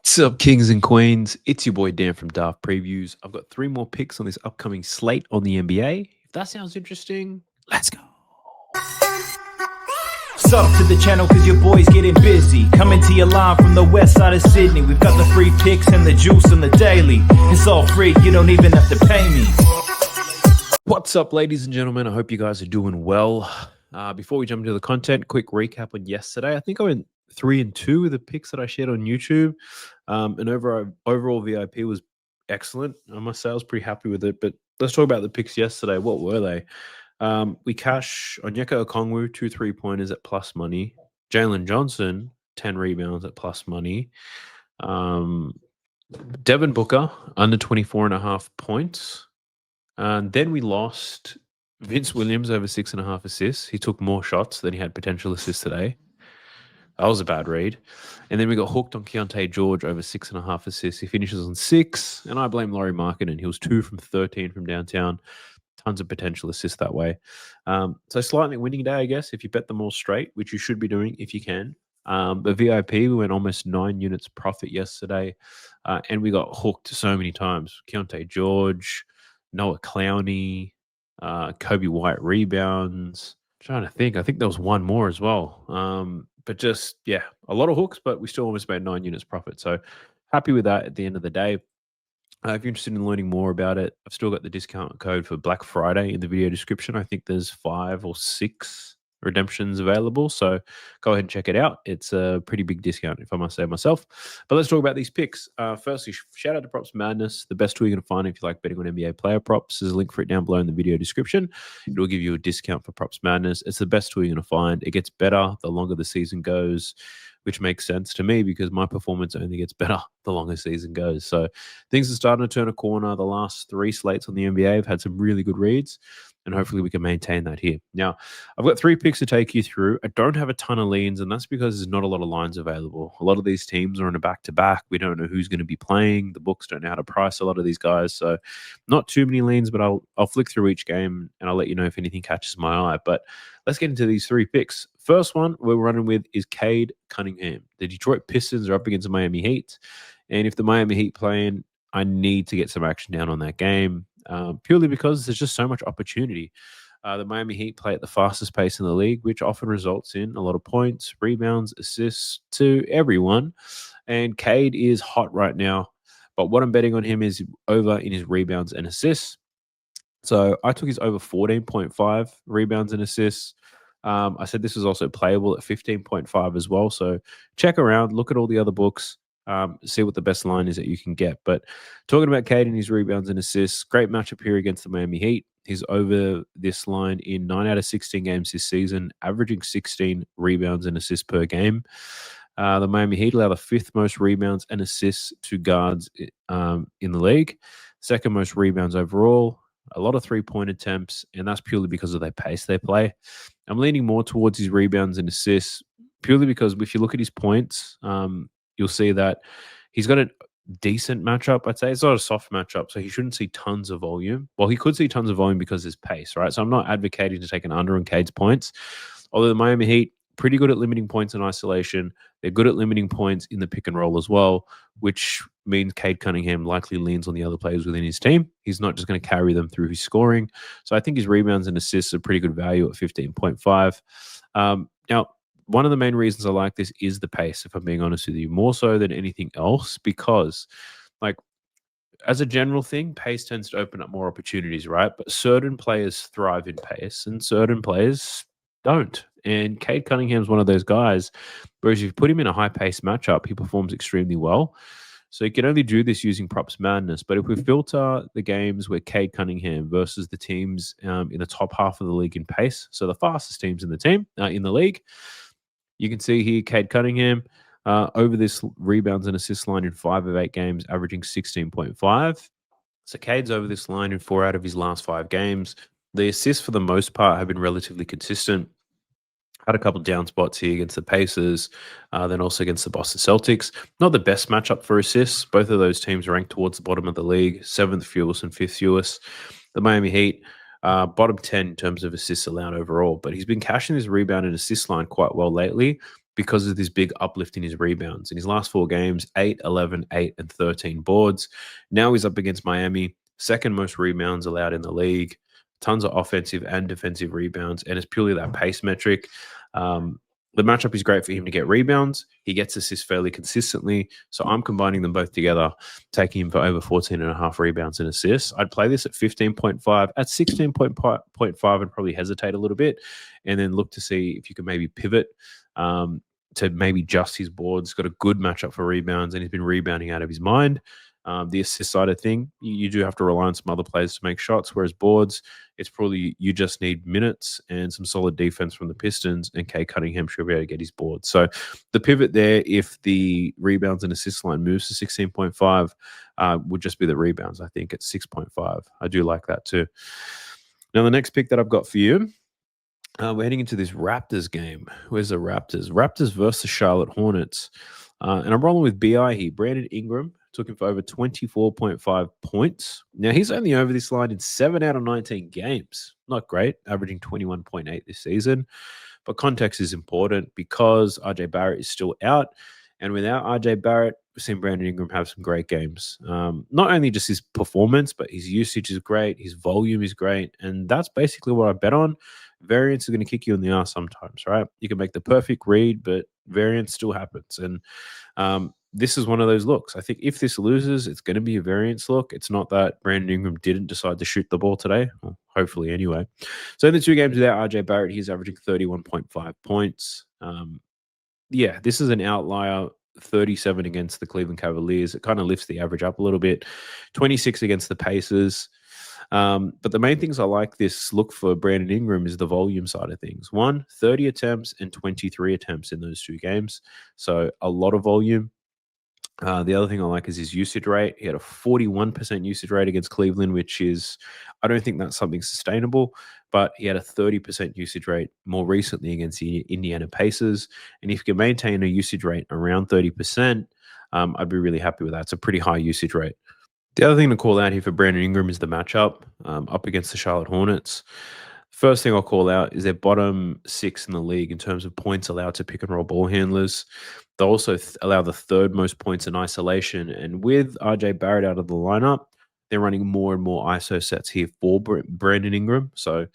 What's up, kings and queens? It's your boy Dan from Daft Previews. I've got 3 more picks on this upcoming slate on the NBA. If that sounds interesting, let's go. Sub to the channel cause your boy's getting busy. Coming to your line from the west side of Sydney. We've got the free picks and the juice on the daily. It's all free, you don't even have to pay me. What's up, ladies and gentlemen? I hope you guys are doing well. Before we jump into the content, quick recap on yesterday. I think I went 3-2 with the picks that I shared on YouTube. And overall VIP was excellent. I must say I was pretty happy with it. But let's talk about the picks yesterday. What were they? We cash Onyeka Okongwu, 2 3-pointers at plus money. Jalen Johnson, 10 rebounds at plus money. Devin Booker, under 24.5 points. And then we lost Vince Williams over 6.5 assists. He took more shots than he had potential assists today. That was a bad read. And then we got hooked on Keontae George over 6.5 assists. He finishes on 6. And I blame Laurie Markkinen. He was 2 from 13 from downtown. Tons of potential assists that way. So slightly winning day, I guess, if you bet them all straight, which you should be doing if you can. But VIP, we went almost 9 units profit yesterday. And we got hooked so many times. Keontae George, Noah Clowney, Kobe White rebounds. I'm trying to think. I think there was one more as well. But just, yeah, a lot of hooks, but we still almost made 9 units profit. So happy with that at the end of the day. If you're interested in learning more about it, I've still got the discount code for Black Friday in the video description. I think there's 5 or 6 redemptions available. So go ahead and check it out. It's a pretty big discount, if I must say myself. But let's talk about these picks. Firstly, shout out to PropsMadness, the best tool you're going to find if you like betting on NBA player props. There's a link for it down below in the video description. It will give you a discount for PropsMadness. It's the best tool you're going to find. It gets better the longer the season goes, which makes sense to me because my performance only gets better the longer season goes. So things are starting to turn a corner. The last 3 slates on the NBA have had some really good reads, and hopefully we can maintain that here. Now, I've got 3 picks to take you through. I don't have a ton of leans, and that's because there's not a lot of lines available. A lot of these teams are on a back-to-back. We don't know who's going to be playing. The books don't know how to price a lot of these guys. So not too many leans, but I'll flick through each game, and I'll let you know if anything catches my eye. But let's get into these 3 picks. First one we're running with is Cade Cunningham. The Detroit Pistons are up against the Miami Heat. And if the Miami Heat playing, I need to get some action down on that game, purely because there's just so much opportunity. The Miami Heat play at the fastest pace in the league, which often results in a lot of points, rebounds, assists to everyone. And Cade is hot right now. But what I'm betting on him is over in his rebounds and assists. So I took his over 14.5 rebounds and assists. I said this was also playable at 15.5 as well. So check around, look at all the other books, see what the best line is that you can get. But talking about Cade and his rebounds and assists, great matchup here against the Miami Heat. He's over this line in 9 out of 16 games this season, averaging 16 rebounds and assists per game. The Miami Heat allow the 5th most rebounds and assists to guards in the league, 2nd most rebounds overall. A lot of 3-point attempts, and that's purely because of their pace they play. I'm leaning more towards his rebounds and assists purely because if you look at his points, you'll see that he's got a decent matchup. I'd say it's not a soft matchup, so he shouldn't see tons of volume. Well, he could see tons of volume because of his pace, right? So I'm not advocating to take an under on Cade's points. Although the Miami Heat, pretty good at limiting points in isolation. They're good at limiting points in the pick and roll as well, which means Cade Cunningham likely leans on the other players within his team. He's not just going to carry them through his scoring. So I think his rebounds and assists are pretty good value at 15.5. Now, one of the main reasons I like this is the pace, if I'm being honest with you, more so than anything else, because like as a general thing, pace tends to open up more opportunities, right? But certain players thrive in pace and certain players don't. And Cade Cunningham is one of those guys, whereas if you put him in a high-paced matchup, he performs extremely well. So you can only do this using PropsMadness. But if we filter the games where Cade Cunningham versus the teams in the top half of the league in pace, so the fastest teams in the league, you can see here Cade Cunningham over this rebounds and assist line in 5 of 8 games, averaging 16.5. So Cade's over this line in 4 out of his last 5 games. The assists, for the most part, have been relatively consistent. Had a couple of down spots here against the Pacers, then also against the Boston Celtics. Not the best matchup for assists. Both of those teams ranked towards the bottom of the league, 7th fewest and 5th fewest. The Miami Heat, bottom 10 in terms of assists allowed overall. But he's been cashing his rebound and assist line quite well lately because of this big uplift in his rebounds. In his last 4 games, 8, 11, 8, and 13 boards. Now he's up against Miami, second most rebounds allowed in the league, tons of offensive and defensive rebounds, and it's purely that pace metric. The matchup is great for him to get rebounds. He gets assists fairly consistently. So I'm combining them both together, taking him for over 14.5 rebounds and assists. I'd play this at 15.5. At 16.5, I'd probably hesitate a little bit and then look to see if you can maybe pivot to maybe just his boards. Got a good matchup for rebounds, and he's been rebounding out of his mind. The assist side of thing, you do have to rely on some other players to make shots, whereas boards, it's probably you just need minutes and some solid defense from the Pistons, and Kay Cunningham should be able to get his board. So the pivot there, if the rebounds and assist line moves to 16.5, would just be the rebounds, I think, at 6.5. I do like that too. Now, the next pick that I've got for you, we're heading into this Raptors game. Where's the Raptors? Raptors versus the Charlotte Hornets. And I'm rolling with BI here. Brandon Ingram took him for over 24.5 points. Now, he's only over this line in 7 out of 19 games. Not great, averaging 21.8 this season. But context is important because RJ Barrett is still out. And without RJ Barrett, we've seen Brandon Ingram have some great games. Not only just his performance, but his usage is great. His volume is great. And that's basically what I bet on. Variance is going to kick you in the ass sometimes, right? You can make the perfect read, but variance still happens. And this is one of those looks. I think if this loses, it's going to be a variance look. It's not that Brandon Ingram didn't decide to shoot the ball today, well, hopefully anyway. So in the 2 games without RJ Barrett, he's averaging 31.5 points. Yeah, this is an outlier. 37 against the Cleveland Cavaliers. It kind of lifts the average up a little bit. 26 against the Pacers. But the main things I like this look for Brandon Ingram is the volume side of things. 30 attempts and 23 attempts in those 2 games. So a lot of volume. The other thing I like is his usage rate. He had a 41% usage rate against Cleveland, which is, I don't think that's something sustainable, but he had a 30% usage rate more recently against the Indiana Pacers. And if you can maintain a usage rate around 30%, I'd be really happy with that. It's a pretty high usage rate. The other thing to call out here for Brandon Ingram is the matchup up against the Charlotte Hornets. First thing I'll call out is their bottom 6 in the league in terms of points allowed to pick and roll ball handlers. They also allow the 3rd most points in isolation. And with RJ Barrett out of the lineup, they're running more and more ISO sets here for Brandon Ingram. So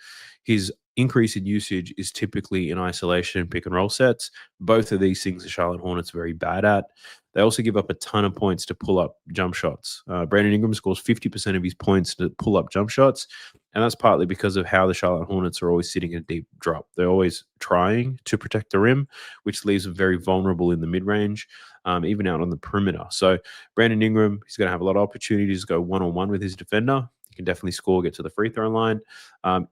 his increase in usage is typically in isolation and pick and roll sets. Both of these things the Charlotte Hornets are very bad at. They also give up a ton of points to pull up jump shots. Brandon Ingram scores 50% of his points to pull up jump shots. And that's partly because of how the Charlotte Hornets are always sitting in a deep drop. They're always trying to protect the rim, which leaves them very vulnerable in the mid-range, even out on the perimeter. So Brandon Ingram, he's going to have a lot of opportunities to go one-on-one with his defender. He can definitely score, get to the free throw line.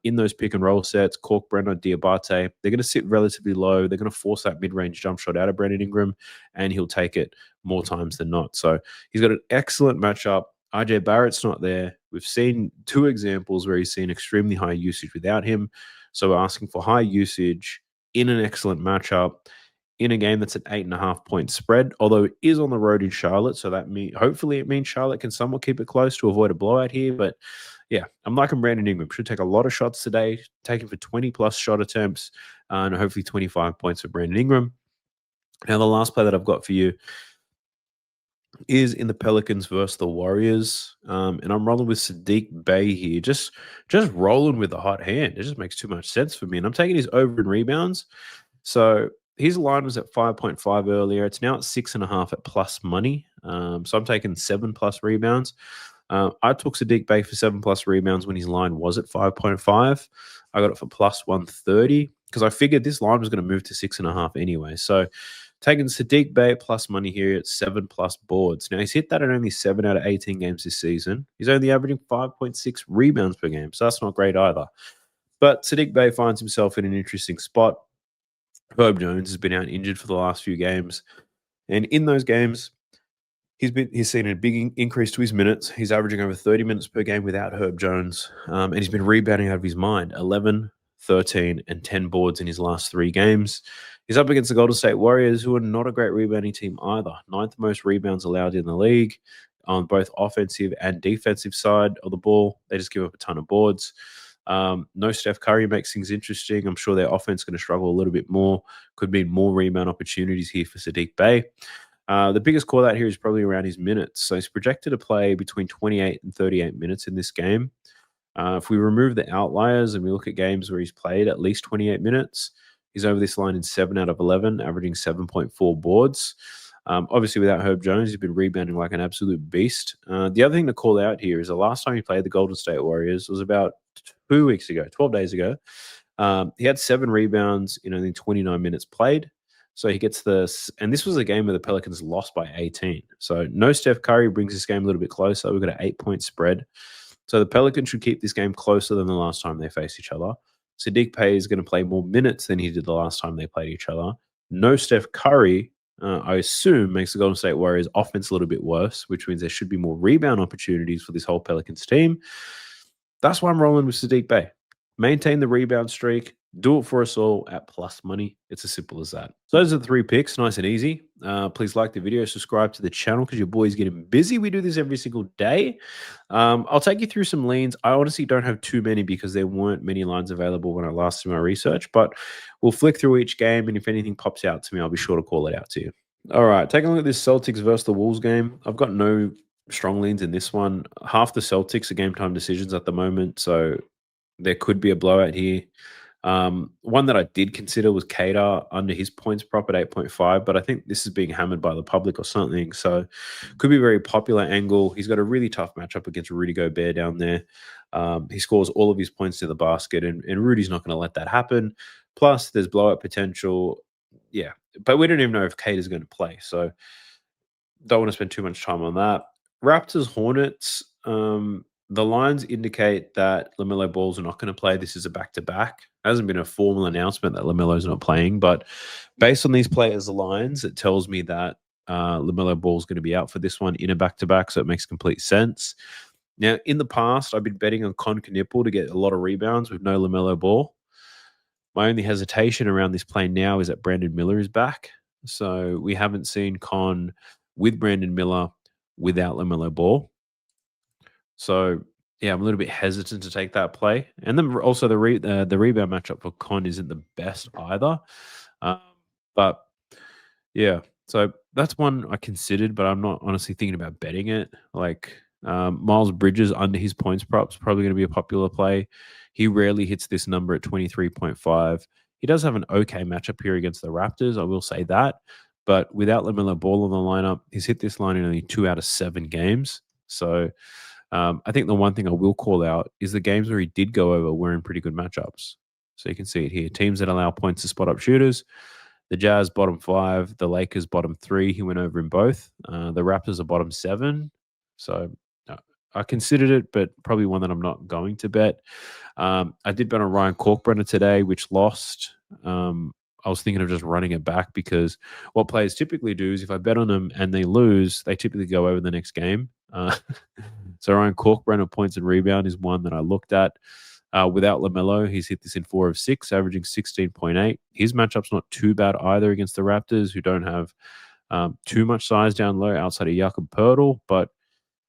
In those pick and roll sets, Corkbrenner, Diabate, they're going to sit relatively low. They're going to force that mid-range jump shot out of Brandon Ingram, and he'll take it more times than not. So he's got an excellent matchup. RJ Barrett's not there. We've seen 2 examples where he's seen extremely high usage without him. So we're asking for high usage in an excellent matchup in a game that's an 8.5 point spread, although it is on the road in Charlotte. So that hopefully it means Charlotte can somewhat keep it close to avoid a blowout here. But yeah, I'm liking Brandon Ingram. Should take a lot of shots today, taking for 20 plus shot attempts, and hopefully 25 points for Brandon Ingram. Now, the last play that I've got for you is in the Pelicans versus the Warriors. And I'm rolling with Sadiq Bey here. Just rolling with the hot hand. It just makes too much sense for me. And I'm taking his over in rebounds. So his line was at 5.5 earlier. It's now at 6.5 at plus money. So I'm taking 7+ rebounds. I took Sadiq Bey for 7+ rebounds when his line was at 5.5. I got it for plus 130 because I figured this line was going to move to 6.5 anyway. So taking Sadiq Bey plus money here at 7+ boards. Now, he's hit that in only 7 out of 18 games this season. He's only averaging 5.6 rebounds per game, so that's not great either. But Sadiq Bey finds himself in an interesting spot. Herb Jones has been out injured for the last few games. And in those games, he's seen a big increase to his minutes. He's averaging over 30 minutes per game without Herb Jones. And he's been rebounding out of his mind. 11, 13, and 10 boards in his last 3 games. He's up against the Golden State Warriors, who are not a great rebounding team either. 9th most rebounds allowed in the league on both offensive and defensive side of the ball. They just give up a ton of boards. No Steph Curry makes things interesting. I'm sure their offense is going to struggle a little bit more. Could mean more rebound opportunities here for Sadiq Bey. The biggest call out here is probably around his minutes. So he's projected to play between 28 and 38 minutes in this game. If we remove the outliers and we look at games where he's played at least 28 minutes, he's over this line in 7 out of 11, averaging 7.4 boards. Obviously, without Herb Jones, he's been rebounding like an absolute beast. The other thing to call out here is the last time he played the Golden State Warriors was about 2 weeks ago, 12 days ago. He had 7 rebounds in only 29 minutes played. So he gets this, and this was a game where the Pelicans lost by 18. So no Steph Curry brings this game a little bit closer. We've got an 8-point spread. So the Pelicans should keep this game closer than the last time they faced each other. Sadiq Bey is going to play more minutes than he did the last time they played each other. No Steph Curry, I assume, makes the Golden State Warriors offense a little bit worse, which means there should be more rebound opportunities for this whole Pelicans team. That's why I'm rolling with Sadiq Bey. Maintain the rebound streak. Do it for us all at plus money. It's as simple as that. So those are the 3 picks, nice and easy. Please like the video, subscribe to the channel because your boy's getting busy. We do this every single day. I'll take you through some leans. I honestly don't have too many because there weren't many lines available when I last did my research, but we'll flick through each game, and if anything pops out to me, I'll be sure to call it out to you. All right, taking a look at this Celtics versus the Wolves game. I've got no strong leans in this one. Half the Celtics are game time decisions at the moment, so there could be a blowout here. One that I did consider was Kadar under his points prop at 8.5, but I think this is being hammered by the public or something. So could be a very popular angle. He's got a really tough matchup against Rudy Gobert down there. He scores all of his points to the basket, and Rudy's not going to let that happen. Plus, there's blowout potential. Yeah, but we don't even know if Kadar's going to play. So don't want to spend too much time on that. Raptors Hornets. The lines indicate that LaMelo Ball's are not going to play. This is a back-to-back. There hasn't been a formal announcement that LaMelo's not playing, but based on these players' lines, it tells me that LaMelo Ball's going to be out for this one in a back-to-back, so it makes complete sense. Now, in the past, I've been betting on Con Knipple to get a lot of rebounds with no LaMelo Ball. My only hesitation around this play now is that Brandon Miller is back. So we haven't seen Con with Brandon Miller without LaMelo Ball. So, yeah, I'm a little bit hesitant to take that play. And then also the rebound matchup for Con isn't the best either. But, yeah, so that's one I considered, but I'm not honestly thinking about betting it. Like Miles Bridges under his points props probably going to be a popular play. He rarely hits this number at 23.5. He does have an okay matchup here against the Raptors, I will say that. But without LaMelo Ball on the lineup, he's hit this line in only 2 out of 7 games. So I think the one thing I will call out is the games where he did go over were in pretty good matchups. So you can see it here. Teams that allow points to spot up shooters. The Jazz bottom 5, the Lakers bottom 3. He went over in both. The Raptors are bottom 7. So I considered it, but probably one that I'm not going to bet. I did bet on Ryan Corkbrenner today, which lost. I was thinking of just running it back because what players typically do is if I bet on them and they lose, they typically go over the next game. So Ryan Corkbrenner points and rebound is one that I looked at. Without LaMelo, he's hit this in 4 of 6, averaging 16.8. His matchup's not too bad either against the Raptors, who don't have too much size down low outside of Jakob Poeltl. But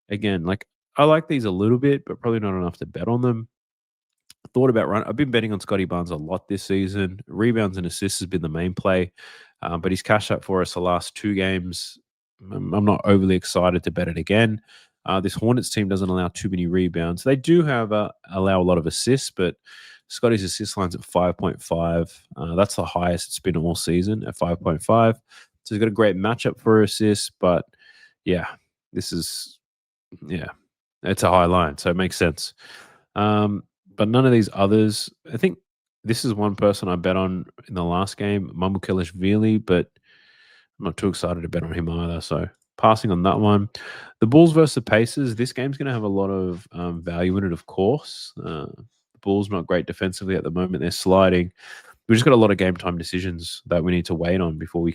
again, like I like these a little bit, but probably not enough to bet on them. Thought about run. I've been betting on Scotty Barnes a lot this season. Rebounds and assists has been the main play, but he's cashed up for us the last 2 games. I'm not overly excited to bet it again. This Hornets team doesn't allow too many rebounds. They do have allow a lot of assists, but Scotty's assist line's at 5.5. That's the highest it's been all season at 5.5. So he's got a great matchup for assists, but yeah, it's a high line, so it makes sense. But none of these others. I think this is one person I bet on in the last game, Mamukelashvili, but I'm not too excited to bet on him either. So passing on that one. The Bulls versus the Pacers. This game's going to have a lot of value in it, of course. The Bulls not great defensively at the moment. They're sliding. We've just got a lot of game time decisions that we need to wait on before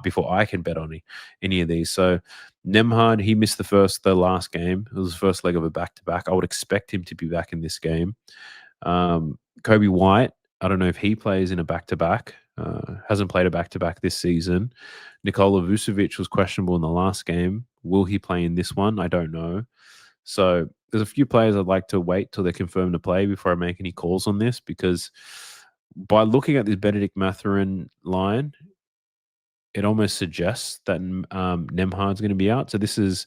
before I can bet on any of these. So Nemhard, he missed the last game. It was the first leg of a back-to-back. I would expect him to be back in this game. Kobe White, I don't know if he plays in a back-to-back. Hasn't played a back-to-back this season. Nikola Vucevic was questionable in the last game. Will he play in this one? I don't know. So there's a few players I'd like to wait till they're confirmed to play before I make any calls on this, because by looking at this Benedict Mathurin line, it almost suggests that Nemhard's going to be out. So this is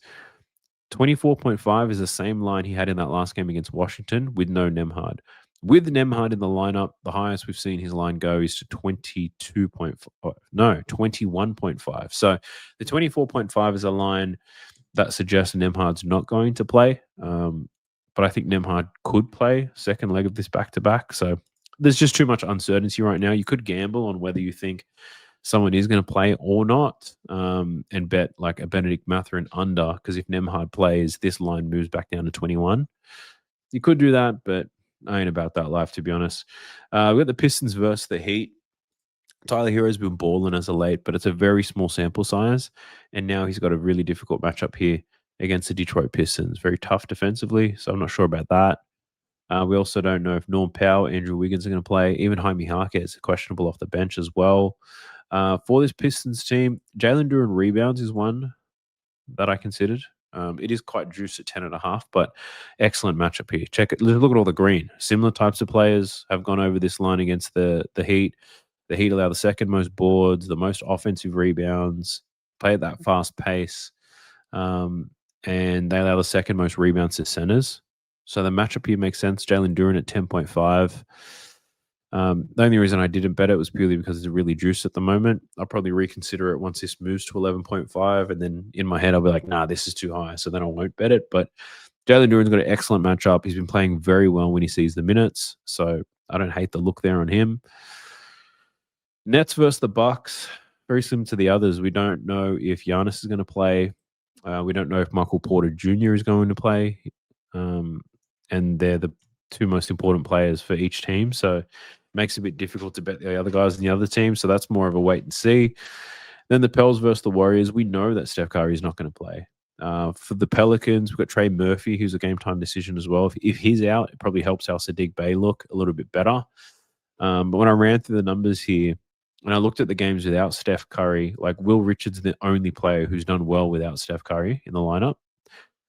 24.5 is the same line he had in that last game against Washington with no Nemhard. With Nemhard in the lineup, the highest we've seen his line go is to 21.5. So the 24.5 is a line that suggests Nemhard's not going to play. But I think Nemhard could play second leg of this back-to-back. So there's just too much uncertainty right now. You could gamble on whether you think someone is going to play or not, and bet like a Benedict Mathurin under, because if Nemhard plays, this line moves back down to 21. You could do that, but I ain't about that life, to be honest. We got the Pistons versus the Heat. Tyler Hero's been balling as of late, but it's a very small sample size, and now he's got a really difficult matchup here against the Detroit Pistons. Very tough defensively, so I'm not sure about that. We also don't know if Norm Powell, Andrew Wiggins are going to play. Even Jaime Jaquez is questionable off the bench as well. For this Pistons team, Jalen Duren rebounds is one that I considered. It is quite juiced at 10.5, but excellent matchup here. Check it. Look at all the green. Similar types of players have gone over this line against the Heat. The Heat allow the second most boards, the most offensive rebounds, play at that fast pace, and they allow the second most rebounds to centers. So the matchup here makes sense. Jalen Duren at 10.5. The only reason I didn't bet it was purely because it's really juiced at the moment. I'll probably reconsider it once this moves to 11.5, and then in my head I'll be like, nah, this is too high, so then I won't bet it. But Jalen Duren's got an excellent matchup. He's been playing very well when he sees the minutes, so I don't hate the look there on him. Nets versus the Bucks, very similar to the others. We don't know if Giannis is going to play. We don't know if Michael Porter Jr. is going to play. And they're the two most important players for each team. So it makes it a bit difficult to bet the other guys in the other team. So that's more of a wait and see. Then the Pels versus the Warriors. We know that Steph Curry is not going to play. For the Pelicans, we've got Trey Murphy, who's a game time decision as well. If he's out, it probably helps our Sadiq Bey look a little bit better. But when I ran through the numbers here, and I looked at the games without Steph Curry, like Will Richards is the only player who's done well without Steph Curry in the lineup.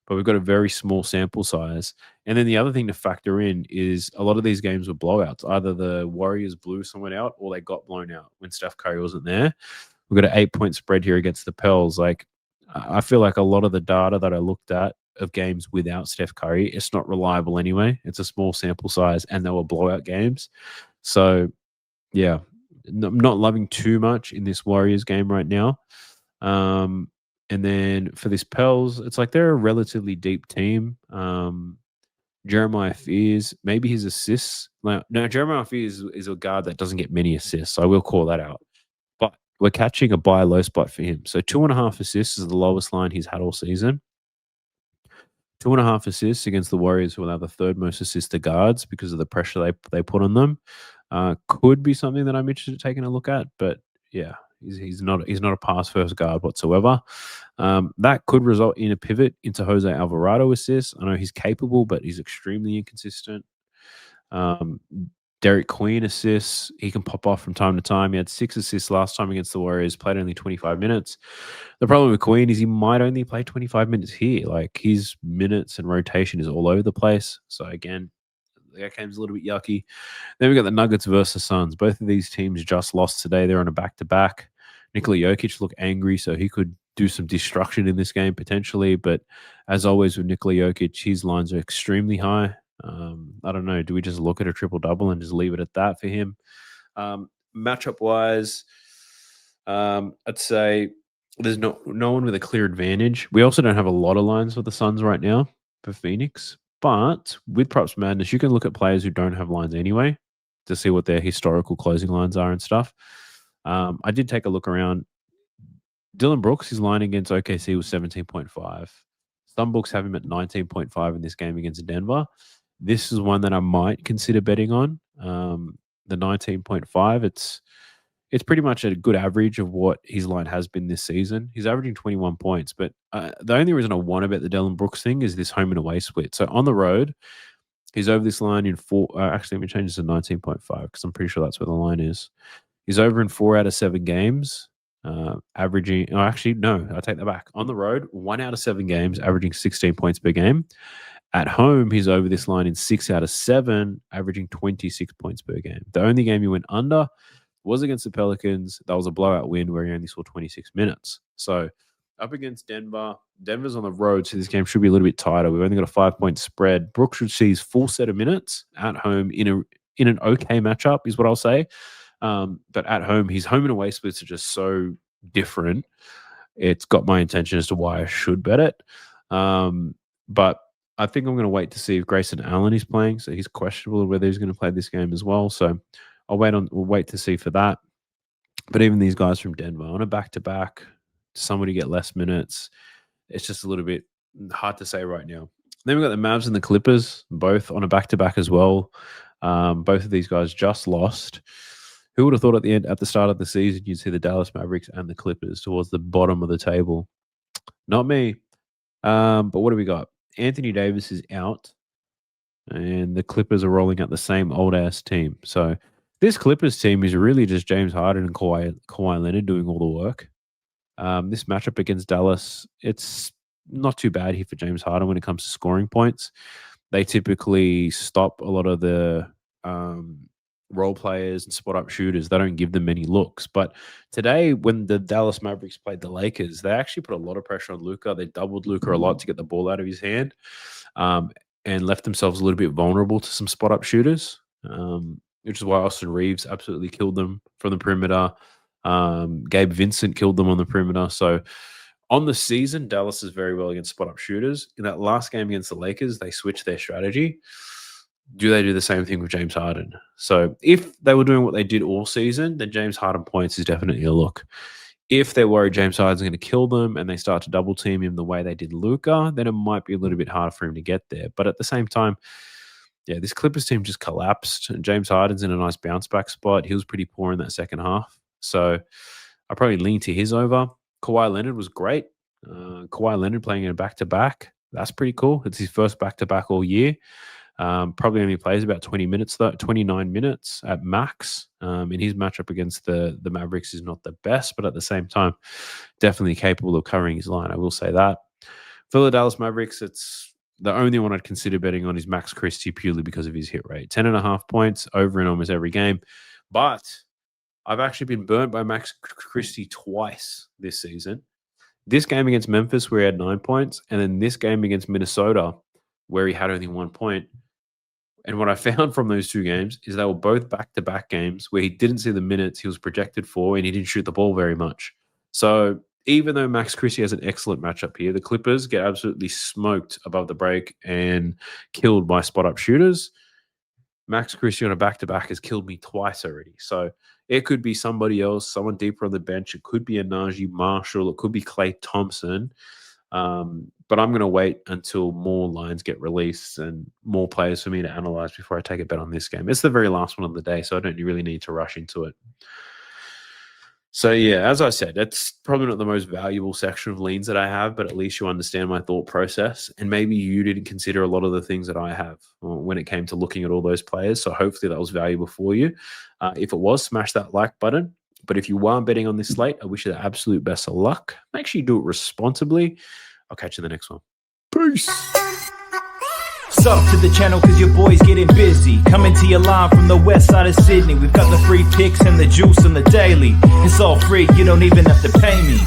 But we've got a very small sample size. And then the other thing to factor in is a lot of these games were blowouts. Either the Warriors blew someone out or they got blown out when Steph Curry wasn't there. We've got an 8-point spread here against the Pels. Like, I feel like a lot of the data that I looked at of games without Steph Curry, it's not reliable anyway. It's a small sample size and they were blowout games. So, yeah, I'm not loving too much in this Warriors game right now. And then for this Pels, it's like they're a relatively deep team. Jeremiah Fears, maybe his assists. Now, Jeremiah Fears is a guard that doesn't get many assists, so I will call that out. But we're catching a buy low spot for him. So 2.5 assists is the lowest line he's had all season. 2.5 assists against the Warriors, who allow the third most assists to guards because of the pressure they put on them. Could be something that I'm interested in taking a look at, but yeah, he's not a pass first guard whatsoever. That could result in a pivot into Jose Alvarado assists. I know he's capable, but he's extremely inconsistent. Derek Queen assists. He can pop off from time to time. He had 6 assists last time against the Warriors, played only 25 minutes. The problem with Queen is he might only play 25 minutes here. Like, his minutes and rotation is all over the place. So again, that game's a little bit yucky. Then we got the Nuggets versus Suns. Both of these teams just lost today. They're on a back-to-back. Nikola Jokic looked angry, so he could do some destruction in this game potentially. But as always with Nikola Jokic, his lines are extremely high. I don't know. Do we just look at a triple-double and just leave it at that for him? Matchup-wise, I'd say there's no one with a clear advantage. We also don't have a lot of lines for the Suns right now for Phoenix. But with PropsMadness, you can look at players who don't have lines anyway to see what their historical closing lines are and stuff. I did take a look around. Dylan Brooks, his line against OKC was 17.5. Some books have him at 19.5 in this game against Denver. This is one that I might consider betting on. The 19.5, it's pretty much a good average of what his line has been this season. He's averaging 21 points, but the only reason I want to bet the Dylan Brooks thing is this home and away split. So on the road, he's over this line in 4. Actually, let me change this to 19.5 because I'm pretty sure that's where the line is. He's over in 4 out of 7 games, averaging. Oh, actually, no, I take that back. On the road, 1 out of 7 games, averaging 16 points per game. At home, he's over this line in 6 out of 7, averaging 26 points per game. The only game he went under was against the Pelicans. That was a blowout win where he only saw 26 minutes. So up against Denver. Denver's on the road, so this game should be a little bit tighter. We've only got a 5-point spread. Brooks should see his full set of minutes at home in an okay matchup, is what I'll say. But at home, his home and away splits are just so different. It's got my attention as to why I should bet it. But I think I'm going to wait to see if Grayson Allen is playing. So he's questionable whether he's going to play this game as well. So we'll wait to see for that. But even these guys from Denver on a back-to-back, somebody get less minutes. It's just a little bit hard to say right now. Then we've got the Mavs and the Clippers, both on a back-to-back as well. Both of these guys just lost. Who would have thought at the start of the season you'd see the Dallas Mavericks and the Clippers towards the bottom of the table? Not me. But what do we got? Anthony Davis is out, and the Clippers are rolling out the same old-ass team. So this Clippers team is really just James Harden and Kawhi Leonard doing all the work. This matchup against Dallas, it's not too bad here for James Harden when it comes to scoring points. They typically stop a lot of the role players and spot-up shooters. They don't give them many looks. But today, when the Dallas Mavericks played the Lakers, they actually put a lot of pressure on Luka. They doubled Luka a lot to get the ball out of his hand and left themselves a little bit vulnerable to some spot-up shooters, which is why Austin Reeves absolutely killed them from the perimeter. Gabe Vincent killed them on the perimeter. So on the season, Dallas is very well against spot-up shooters. In that last game against the Lakers, they switched their strategy. Do they do the same thing with James Harden? So if they were doing what they did all season, then James Harden points is definitely a look. If they're worried James Harden's going to kill them and they start to double team him the way they did Luka, then it might be a little bit harder for him to get there. But at the same time, yeah, this Clippers team just collapsed. And James Harden's in a nice bounce back spot. He was pretty poor in that second half. So I probably lean to his over. Kawhi Leonard was great. Kawhi Leonard playing in a back-to-back. That's pretty cool. It's his first back-to-back all year. Probably only plays about 20 minutes, though, 29 minutes at max. And his matchup against the Mavericks is not the best, but at the same time, definitely capable of covering his line. I will say that. For the Dallas Mavericks, it's the only one I'd consider betting on is Max Christie purely because of his hit rate. 10.5 points over in almost every game. But I've actually been burnt by Max Christie twice this season. This game against Memphis where he had 9 points, and then this game against Minnesota where he had only 1 point. And what I found from those two games is they were both back-to-back games where he didn't see the minutes he was projected for and he didn't shoot the ball very much. So even though Max Christie has an excellent matchup here, the Clippers get absolutely smoked above the break and killed by spot-up shooters. Max Christie on a back-to-back has killed me twice already. So it could be somebody else, someone deeper on the bench. It could be a Najee Marshall. It could be Klay Thompson. But I'm going to wait until more lines get released and more players for me to analyze before I take a bet on this game. It's the very last one of the day, so I don't really need to rush into it. So, yeah, as I said, it's probably not the most valuable section of leans that I have, but at least you understand my thought process. And maybe you didn't consider a lot of the things that I have when it came to looking at all those players. So hopefully that was valuable for you. If it was, smash that like button. But if you are betting on this slate, I wish you the absolute best of luck. Make sure you do it responsibly. I'll catch you in the next one. Peace. Sub to the channel cause your boy's getting busy. Coming to your line from the west side of Sydney. We've got the free picks and the juice on the daily. It's all free, you don't even have to pay me.